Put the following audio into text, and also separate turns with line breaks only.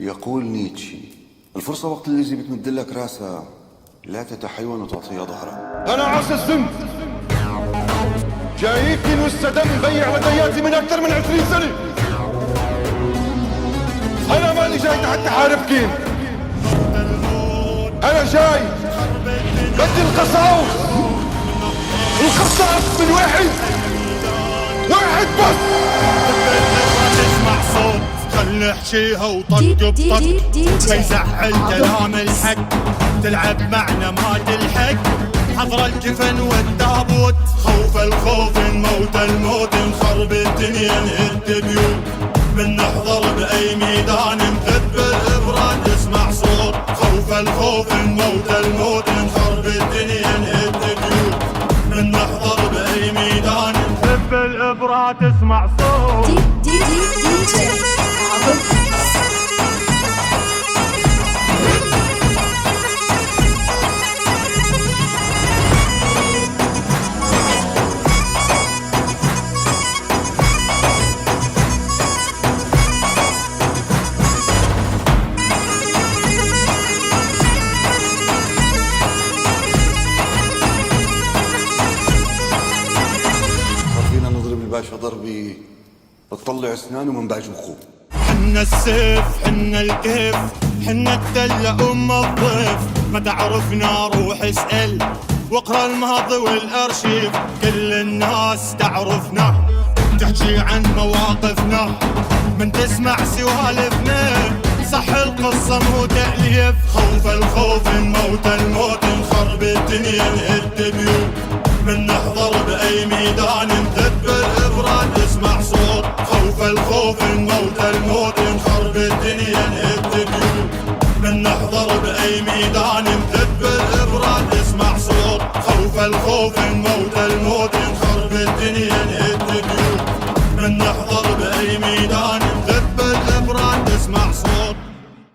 يقول نيتشه: الفرصة وقت اللي يجي بتمد لك راسها لا تتحيون وتعطيها ظهرها.
أنا عاصي الزند جاي يبكي والسدم مبيع لدياتي من أكثر من 20 سنة. أنا مالي جاي تحت حاربكين، أنا جاي بدي القصاص من واحد بس.
تسمع صوت خلي احشيها وطق بطق ما يزعل كلام الحق، تلعب معنا ما تلحق، حضر الجفن والتابوت، خوف الخوف موت الموت، نخرب الدنيا نهد بيوت، من نحضر بأي ميدان نذب الإبراد اسمع صوت، خوف الخوف موت الموت، نخرب الدنيا نهد بيوت، من نحضر بأي ميدان نذب الإبراد اسمع صوت.
الباشا ضربي بتطلع اسنانه من بعجوخه.
حنا السيف حنا الكيف حنا الدلة أم الضيف، ما تعرفنا روح اسأل واقرا الماضي والأرشيف، كل الناس تعرفنا تحكي عن مواقفنا، من تسمع سوالفنا صح القصة مو تأليف، خوف الخوف موت الموت، نخرب الدنيا نهد بيوت، من نحضر بأي ميدان نذب الإبراد اسمع صوت، خوف الخوف موت الموت، نخرب الدنيا نهد بيوت، من نحضر بأي ميدان نذب الإبراد اسمع صوت، خوف الخوف موت الموت، نخرب الدنيا نهد بيوت، من نحضر بأي ميدان نذب الإبراد اسمع صوت.